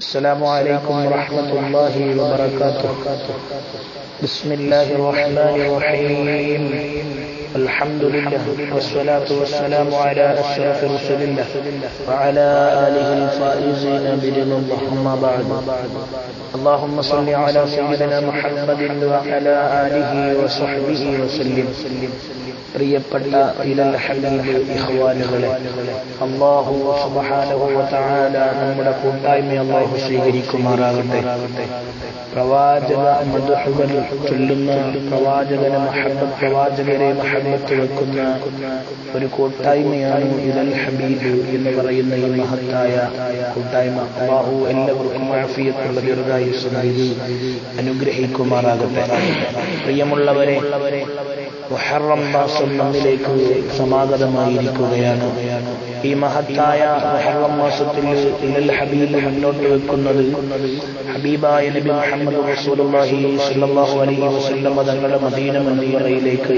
السلام عليكم ورحمة الله وبركاته. بسم الله الرحمن الرحيم. الحمد لله والصلاة والسلام على أشرف رسل الله وعلى آله الفائزين برضا الله. أما بعد، اللهم صل على سيدنا محمد وعلى آله وصحبه وسلم. പ്രിയപ്പെട്ട ഇലൽ ഹബീബ് ഇഖ്വാനുകളെ, അല്ലാഹു സുബ്ഹാനഹു വ തആല നമ്മുടെ കൂട്ടായ്മ അല്ലാഹു സ്വീകരിക്കുമാറാകട്ടെ. പ്രവാചക മദ്ഹുകൾ ചൊല്ലുന്ന, പ്രവാചകനെ മഹബത്ത് വെക്കുന്ന ഒരു കൂട്ടായ്മയാണ് ഇലൽ ഹബീബ് എന്ന് പറയുന്ന ഈ മഹത്തായ കൂട്ടായ്മ. അല്ലാഹു എല്ലാവർക്കും ആഫിയത്തുള്ള ദീർഘായുസ്സ് നൽകി അനുഗ്രഹിക്കുമാറാകട്ടെ. പ്രിയമുള്ളവരെ, മുഹറം മാസം നമ്മിലേക്ക് സമാഗതമായിരിക്കുകയാണ്. ഈ മഹത്തായ മുഹറം മാസത്തിൽ ഇലൽ ഹബീബ് മുന്നോട്ട് വെക്കുന്നത് ഹബീബായ നബി മുഹമ്മദ് റസൂലുള്ളാഹി സ്വല്ലല്ലാഹു അലൈഹി വസല്ലം തങ്ങളുടെ മദീന മുനവ്വറയിലേക്ക്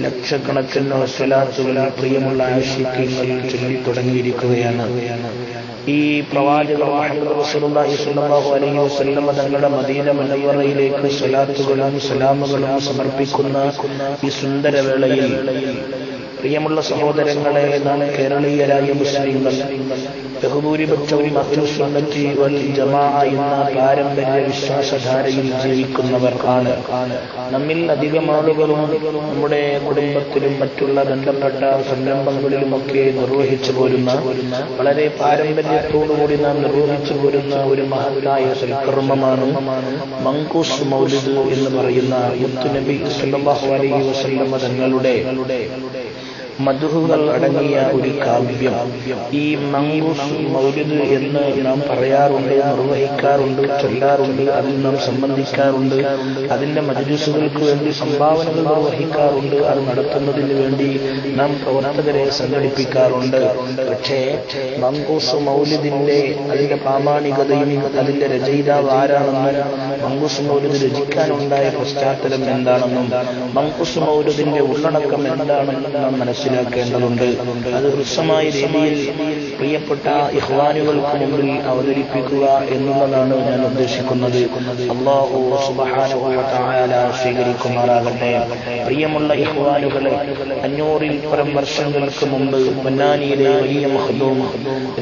ലക്ഷക്കണക്കിന് സ്വലാത്തുകൾ പ്രിയമുള്ള ആശിഖീങ്ങൾ ചൊല്ലി തുടങ്ങിയിരിക്കുകയാണ്. ഈ പ്രവാചകർ മുഹമ്മദ് റസൂലുള്ളാഹി സ്വല്ലല്ലാഹു അലൈഹി വസല്ലം തങ്ങളുടെ മദീന മുനവ്വറയിലേക്ക് സ്വലാത്തുകളും സലാമുകളും സമർപ്പിക്കുന്ന ഈ സുന്ദരവേളയിൽ പ്രിയമുള്ള സഹോദരങ്ങളെ, നാം കേരളീയരായ മുസ്ലിങ്ങൾ ബഹുഭൂരിപക്ഷവും അഹ്ലുസ് സുന്നത്തി വൽ ജമാഅ എന്ന പാരമ്പര്യ വിശ്വാസധാരയിൽ ജീവിക്കുന്നവർ ആണ്. നമ്മിൽ അധികം ആളുകളും നമ്മുടെ കുടുംബത്തിലും മറ്റുള്ള ബന്ധപ്പെട്ട സംരംഭങ്ങളിലുമൊക്കെ നിർവഹിച്ചു പോരുന്ന, വളരെ പാരമ്പര്യത്തോടുകൂടി നാം നിർവഹിച്ചു പോരുന്ന ഒരു മഹത്തായ സൽക്കർമ്മമാണ് മങ്കൂസ് മൗലിദ് എന്ന് പറയുന്ന മുത്തുനബി സല്ലല്ലാഹു അലൈഹി വസല്ലം തങ്ങളുടെ മദ്ഹുകൾ അടങ്ങിയ ഒരു കാവ്യം. ഈ മങ്കൂസ് മൗലിദ് എന്ന് നാം പറയാറുണ്ട്, നിർവഹിക്കാറുണ്ട്, ചൊല്ലാറുണ്ട്, അതിൽ നാം സംബന്ധിക്കാറുണ്ട്, അതിന്റെ മജ്‌ലിസുകൾക്ക് വേണ്ടി സംഭാവനകൾ നിർവഹിക്കാറുണ്ട്, അത് നടത്തുന്നതിന് വേണ്ടി നാം പ്രവർത്തകരെ സംഘടിപ്പിക്കാറുണ്ട്. പക്ഷേ മങ്കൂസ് മൗലിദിന്റെ അതിന്റെ പ്രാമാണികതയും അതിന്റെ രചയിതാവ് ആരാണെന്നും, മങ്കൂസ് മൗലിദ് രചിക്കാനുണ്ടായ പശ്ചാത്തലം എന്താണെന്നും, മങ്കൂസ് മൗലിദിന്റെ ഉള്ളടക്കം എന്താണെന്നും നാം മനസ്സിലാക്കേണ്ടതുണ്ട്. അത് ഹൃസ്വമായ രീതിയിൽ പ്രിയപ്പെട്ട ഇഖ്വാനുകൾക്ക് മുമ്പിൽ അവതരിപ്പിക്കുക എന്നുള്ളതാണ് ഞാൻ ഉദ്ദേശിക്കുന്നത്. അല്ലാഹു സുബ്ഹാനഹു വ തആല സ്വീകരിക്കുമാറാകട്ടെ. പ്രിയമുള്ള ഇഖ്വാനുകളെ, 500-ൽ പരം വർഷങ്ങൾക്ക് മുമ്പ് പൊന്നാനിയിലെ വലിയ മഖ്ദൂം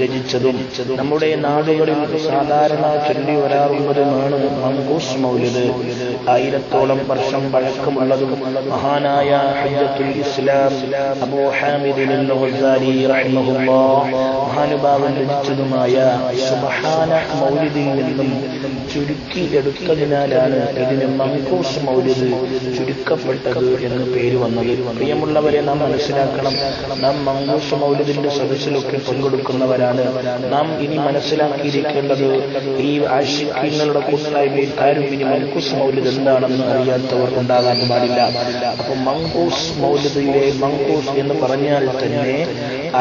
രചിച്ചതും നമ്മുടെ നാടുകളിൽ സാധാരണ ചൊല്ലി വരാറുള്ളതുമാണ് മങ്കൂസ് മൗലിദ്. 1000-ഓളം വർഷം പഴക്കമുള്ളതും മഹാനായ ഹജ്ജത്തുൽ ഇസ്ലാം അബൂ ഹാമിദ് അൽ-ഗസാലി റഹിമഹുല്ലാഹ് മഹാനുഭാവൻ രചിച്ചതുമായ സുബ്ഹാന മൗലിദിൽ നിന്നും ചുരുക്കി എടുത്തതിനാലാണ് ഇതിന് മങ്കൂസ് മൗലിദ് ചുരുക്കപ്പെട്ടത് എന്ന് പേര് വന്നത്. പ്രിയമുള്ളവരെ, നാം മനസ്സിലാക്കണം, നാം മങ്കൂസ് മൗലിദിന്റെ സദസ്സിലൊക്കെ പങ്കെടുക്കുന്നവരാണ്. നാം ഇനി മനസ്സിലാക്കിയിരിക്കേണ്ടത്, ഈ ആശിഖീങ്ങളുടെ കൂട്ടായ്മയിൽ ആരും ഇനി മങ്കൂസ് മൗലിദ് എന്താണെന്ന് അറിയാത്തവർ ഉണ്ടാകാൻ പാടില്ല. അപ്പൊ മങ്കൂസ് മൗലിദിലെ മങ്കൂസ് എന്ന് പറഞ്ഞാൽ തന്നെ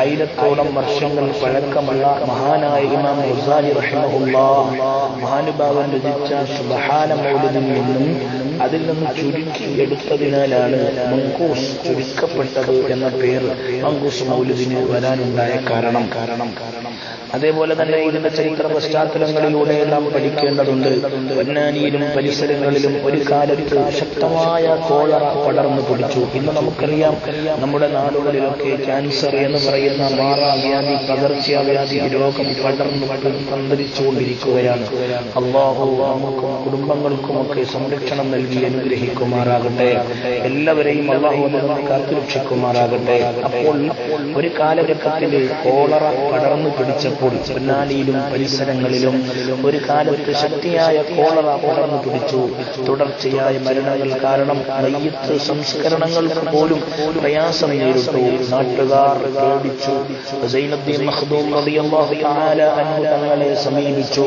1000-ഓളം വർഷങ്ങൾ പഴക്കമുള്ള മഹാനായ ഇമാം ഗസാലി റഹിമഹുല്ലാഹ് മഹാനുഭാവൻ രചിച്ച സുബ്ഹാന മൗലിദിൽ നിന്നും അതിൽ നിന്ന് ചുരുക്കി എടുത്തതിനാലാണ് മങ്കൂസ് ചുരുക്കപ്പെട്ടത് എന്ന പേര് മങ്കൂസ് മൗലിദിന് വരാനുണ്ടായ കാരണം. അതേപോലെ തന്നെ ഇതിന്റെ ചരിത്ര പശ്ചാത്തലങ്ങളിലൂടെ നാം പഠിക്കേണ്ടതുണ്ട്. പൊന്നാനിയിലും പരിസരങ്ങളിലും ഒരു കാലത്ത് ശക്തമായ കോളറ പടർന്നു പിടിച്ചു. ഇന്ന് നമുക്കറിയാം, നമ്മുടെ നാടുകളിലൊക്കെ ക്യാൻസർ എന്ന് പറയുന്ന മാറാവ്യാധി, പകർച്ചവ്യാധി രോഗം പന്തരിച്ചുകൊണ്ടിരിക്കുകയാണ്. അല്ലാഹു നമുക്കും കുടുംബങ്ങൾക്കുമൊക്കെ സംരക്ഷണം നൽകി അനുഗ്രഹിക്കുമാറാകട്ടെ. എല്ലാവരെയും അല്ലാഹു നമ്മെ കാത്തുരക്ഷിക്കുമാറാകട്ടെ. അപ്പോൾ ഒരു കാലഘട്ടത്തിൽ കോളറ പടർന്നു പിടിച്ചപ്പോൾ പൊന്നാനിയിലും പരിസരങ്ങളിലും ഒരു കാലത്ത് ശക്തിയായ കോളറ പടർന്നു പിടിച്ചു. തുടർച്ചയായ മരണങ്ങൾ കാരണം മയ്യിത്ത് സംസ്കരണങ്ങൾക്ക് പോലും പ്രയാസം നേരിട്ടു. നാട്ടുകാർ പേടിച്ചു. സൈനുദ്ദീൻ മഖ്ദൂം റളിയല്ലാഹു തആല അൻഹു തങ്ങളെ സമീപിച്ചു.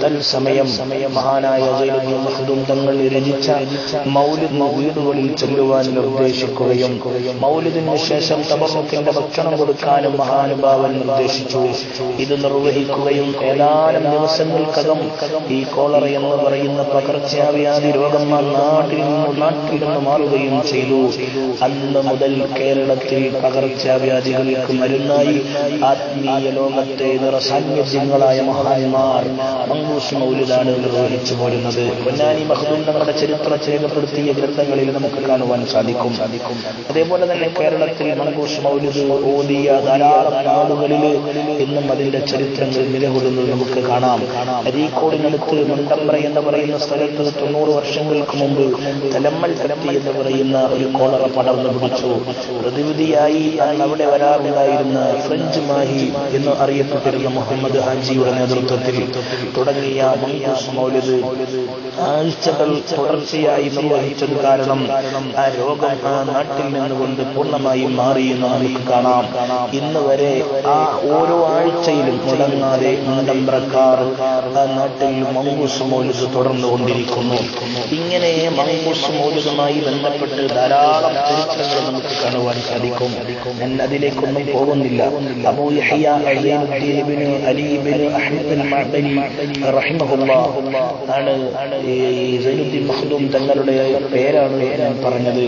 തൽസമയം മഹാനായ സൈനുദ്ദീൻ മഖ്ദൂം തങ്ങൾ രചിച്ച മൗലിദുകളിൽ ചൊല്ലുവാൻ നിർദ്ദേശിക്കുകയും മൗലിദിന് ശേഷം തബറുക്കിന്റെ ഭക്ഷണം കൊടുക്കാനും മഹാനുഭാവൻ നിർദ്ദേശിച്ചു. ഇത് ഇത് നിർവഹിക്കുകയും ഏതാനും ദിവസങ്ങൾക്കകം ഈ കോളറ എന്ന് പറയുന്ന പകർച്ചവ്യാധി രോഗം നാട്ടിൽ നിന്ന് മാറുകയും ചെയ്തു. അന്ന് മുതൽ കേരളത്തിൽ പകർച്ചവ്യാധികൾക്ക് മരുന്നായി ആത്മീയ ലോകത്തെ നിറസാന്നിധ്യങ്ങളായ മഹാന്മാർ മങ്കൂസ് മൗലിദാണ് നിർവഹിച്ചു പോരുന്നത്. പൊന്നാനി മഖ്ദൂം തങ്ങളുടെ ചരിത്രം രേഖപ്പെടുത്തിയ ഗ്രന്ഥങ്ങളിൽ നമുക്ക് കാണുവാൻ സാധിക്കും. അതേപോലെ തന്നെ കേരളത്തിൽ മങ്കൂസ് മൗലിദ് ഓതിയ ധാരാളം നാടുകളിൽ ഇന്നും അതിന്റെ ചരിത്രങ്ങൾ നിലകൊള്ളുന്നത് നമുക്ക് കാണാം. അരീക്കോടിനടുത്ത് മുണ്ടമ്പ്ര എന്ന് പറയുന്ന സ്ഥലത്ത് 90 വർഷങ്ങൾക്ക് മുമ്പ് തലമ്മൽ തലമ്മ എന്ന് പറയുന്ന ഒരു കോളറ പടർന്നു പിടിച്ചു. പ്രതിവിധിയായി അവിടെ വരാറുണ്ടായിരുന്ന ഫ്രഞ്ച് മാഹി എന്ന് അറിയപ്പെട്ടിരുന്ന മുഹമ്മദ് ഹാജിയുടെ നേതൃത്വത്തിൽ തുടങ്ങിയ മങ്കൂസ് മൗലിദ് ആഴ്ചകൾ തുടർച്ചയായി നിർവഹിച്ചത് കാരണം ആ രോഗം ആ നാട്ടിൽ നിന്നുകൊണ്ട് പൂർണ്ണമായും മാറിയെന്ന് നമുക്ക് കാണാം. ഇന്ന് വരെ ആ ഓരോ ആഴ്ചയിലും മുടങ്ങാതെ മുണ്ടമ്പ്രക്കാർ ആ നാട്ടിൽ മങ്കൂസ് മൗലിദ് തുടർന്നുകൊണ്ടിരിക്കുന്നു. ഇങ്ങനെ മങ്കൂസ് മൗലിദുമായി ബന്ധപ്പെട്ട് ധാരാളം ചരിത്രങ്ങൾ നമുക്ക് കാണുവാൻ സാധിക്കും. ഞാൻ അതിലേക്കൊന്നും പോകുന്നില്ല. അബൂ യഹ്യ സൈനുദ്ദീൻ ഇബ്നു അലി ഇബ്നു അഹ്മദ് അൽ-മഅ്ബരി റഹിമഹുല്ലാഹ് ആണ് സൈനുദ്ദീൻ മഖ്ദൂം തങ്ങളുടെ പേരാണ് ഞാൻ പറഞ്ഞത്.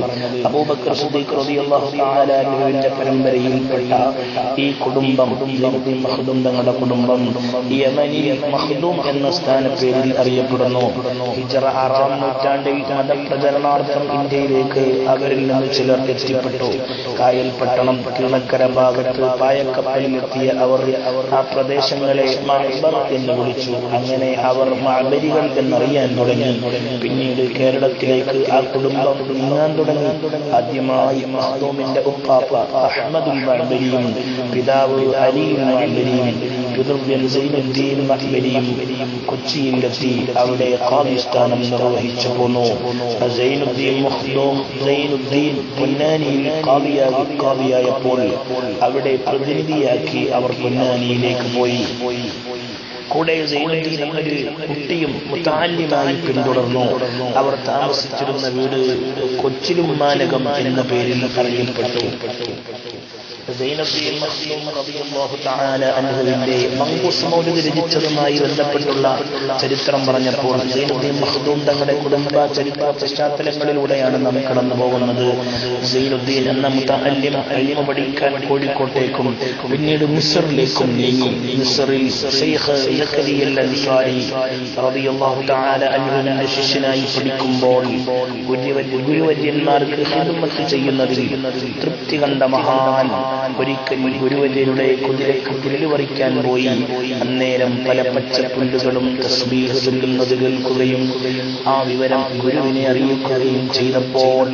അബൂബക്കർ സിദ്ദീഖ് റളിയല്ലാഹു തആല അൻഹുവിന്റെ പരമ്പരയിൽപ്പെട്ട ഈ കുടുംബം സൈനുദ്ദീൻ മഖ്ദൂം തങ്ങളുടെ കുടുംബം യമനിൽ മഖ്ദൂം എന്ന സ്ഥാനപ്പേരിൽ അറിയപ്പെടുന്നു. ഹിജ്റ 6-ാം നൂറ്റാണ്ടിൽ മതപ്രചരണാർത്ഥം ഇന്ത്യയിലേക്ക് അവരിൽ നിന്ന് ചിലർ എത്തിപ്പെട്ടു. കായൽപട്ടണം കിളക്കര ഭാഗത്ത് പായക്കപ്പലിലെത്തിയ അവർ ആ പ്രദേശങ്ങളെ മഅബർ എന്ന് വിളിച്ചു. അങ്ങനെ അവർ മഅബരികൾ എന്നറിയാൻ തുടങ്ങി. പിന്നീട് കേരളത്തിലേക്ക് ആ കുടുംബം നീങ്ങാൻ തുടങ്ങി. ആദ്യമായി മഖ്ദൂമിന്റെ ഉപ്പാപ്പ അഹ്മദുൽ മഅബരിയും പിതാവ് അലിയുൽ മഅബരിയും പിതൃവ്യൻ സൈനുദ്ദീൻ മഅബരിയും കൊച്ചിയിലെത്തി അവിടെ ഖാദി സ്ഥാനം നിർവഹിച്ചു പോന്നു. സൈനുദ്ദീൻ മഖ്ദൂം സൈനുദ്ദീൻ പൊന്നാനിയിൽ ഖാദിയായപ്പോൾ അവിടെ പ്രതിനിധിയാക്കി അവർ പൊന്നാനിയിലേക്ക് പോയി. കൂടെ സൈനുദ്ദീൻ എന്നൊരു കുട്ടിയും മുതഅല്ലിമായി പിന്തുടർന്നു. അവർ താമസിച്ചിരുന്ന വീട് കൊച്ചിലുമ്മാനകം എന്ന പേരിൽ അറിയപ്പെട്ടു. സൈനുദ്ദീൻ മഖ്ദൂം റളിയല്ലാഹു തആല അൻഹുവിന്റെ മങ്കൂസ് മൗലിദ് രചിച്ചതുമായി ബന്ധപ്പെട്ടുള്ള ചരിത്രം പറഞ്ഞപ്പോൾ സൈനുദ്ദീൻ മഖ്ദൂം തങ്ങളുടെ കുടുംബ ചരിത്ര പശ്ചാത്തലങ്ങളിലൂടെയാണ് നാം കടന്നു പോകുന്നത്. സൈനുദ്ദീൻ എന്ന മുതഅല്ലിം ഇൽമ പഠിക്കാൻ കോഴിക്കോട്ടേക്കും പിന്നീട് മിസ്റിലേക്കും നീങ്ങി. മിസ്റിൽ ശൈഖ് സഖരിയ അൽ-അൻസാരി റളിയല്ലാഹു തആല അൻഹുവിന്റെ ശിഷ്യനായി പഠിക്കുമ്പോൾ ഗുരുവര്യന്മാർക്ക് ഖിദ്മത്ത് ചെയ്യുന്നതിൽ തൃപ്തി കണ്ട മഹാൻ ഒരിക്കൽ ഗുരുവര്യരുടെ കുതിരയ്ക്ക് പുല്ല് പറിക്കാൻ പോയി. അന്നേരം പല പച്ചപ്പുല്ലുകളും തസ്ബീഹ് ചൊല്ലുന്നത് കേൾക്കുകയും ആ വിവരം ഗുരുവിനെ അറിയിക്കുകയും ചെയ്തപ്പോൾ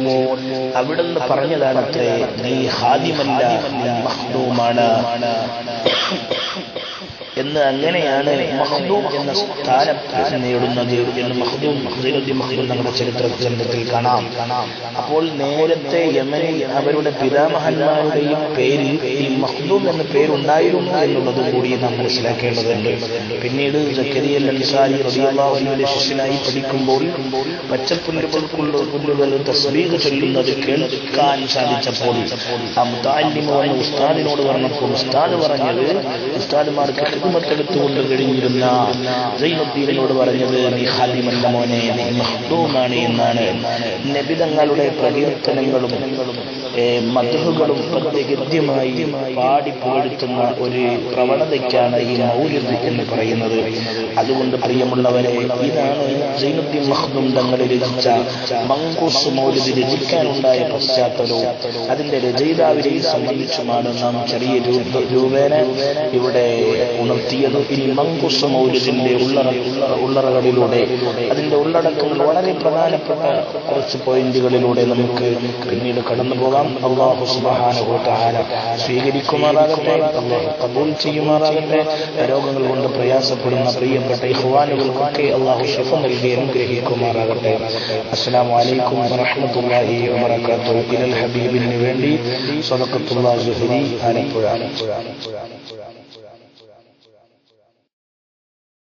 അവിടുന്ന് പറഞ്ഞതാണത്രേ, നീ ഹാദിമല്ല, നീ മഖ്ദൂമാണ് എന്ന്. അങ്ങനെയാണ് മഖ്ദൂം എന്ന സ്ഥാനം നേടുന്നത് എന്ന് മഖ്ദൂം തങ്ങളുടെ ചരിത്രത്തിൽ കാണാം. അപ്പോൾ നേരത്തെ യമനിൽ അവരുടെ പിതാമഹന്മാരുടെയും പേരിൽ ഈ മഖ്ദൂം എന്ന പേരുണ്ടായിരുന്നു എന്നുള്ളത് കൂടി നാം മനസ്സിലാക്കേണ്ടതുണ്ട്. പിന്നീട് സഖരിയ അൽ-അൻസാരി റളിയല്ലാഹു അൻഹുവിന്റെ ശിഷ്യനായി പഠിക്കുമ്പോൾ പച്ചപ്പുല്ലുകൾ തസ്ബീഹ് ചൊല്ലുന്നത് കേൾക്കാൻ സാധിച്ചപ്പോൾ ആ മുതഅല്ലിം എന്ന ഉസ്താദിനോട് പറഞ്ഞപ്പോൾ ഉസ്താദ് പറഞ്ഞത്, ഉസ്താദ്മാർക്ക് ഖിദ്മത്തെടുത്തുകൊണ്ട് കഴിഞ്ഞിരുന്ന സൈനുദ്ദീനോട് പറഞ്ഞത്, നീ ഖാദിമല്ല മോനെ, നീ മഖ്ദൂമാണ് എന്നാണ്. നബി തങ്ങളുടെ പ്രകീർത്തനങ്ങളും മദ്ഹുകളും ഗദ്യമായി പാടി പുകഴ്ത്തുന്ന ഒരു പ്രവണതയ്ക്കാണ് ഈ മൗലിദ് എന്ന് പറയുന്നത്. അതുകൊണ്ട് പ്രിയമുള്ളവരെ, ഇതാണ് സൈനുദ്ദീൻ മഖ്ദൂം തങ്ങൾ രചിച്ച മങ്കൂസ് മൗലിദ് രചിക്കാനുണ്ടായ പശ്ചാത്തലവും അതിന്റെ രചയിതാവിനെ സംബന്ധിച്ചുമാണ് നാം ചെറിയ രൂപേണ ഇവിടെ ഉണർത്തിയത്. ഇനി മങ്കൂസ് മൗലിദിന്റെ ഉള്ളറകളിലൂടെ അതിന്റെ ഉള്ളടക്കങ്ങൾ വളരെ പ്രധാനപ്പെട്ട കുറച്ച് പോയിന്റുകളിലൂടെ നമുക്ക് പിന്നീട് കടന്നു പോകാം. അല്ലാഹു സുബ്ഹാനഹു വ തആല സ്വീകരിക്കുമാറാകട്ടെ, അല്ലാഹു ഖബൂൽ ചെയ്യുമാറാകട്ടെ. രോഗങ്ങൾ കൊണ്ട് പ്രയാസപ്പെടുന്ന പ്രിയപ്പെട്ട ഇഖ്വാനുകൾക്കൊക്കെ അല്ലാഹു ശിഫ നൽകി അനുഗ്രഹിക്കുമാറാകട്ടെ. അസ്സലാമു അലൈക്കും വറഹ്മത്തുള്ളാഹി വബറകാതുഹു. ഇലൽ ഹബീബിന് വേണ്ടി സദഖത്തുല്ലാഹി സുഹരി ആലപ്പുഴ.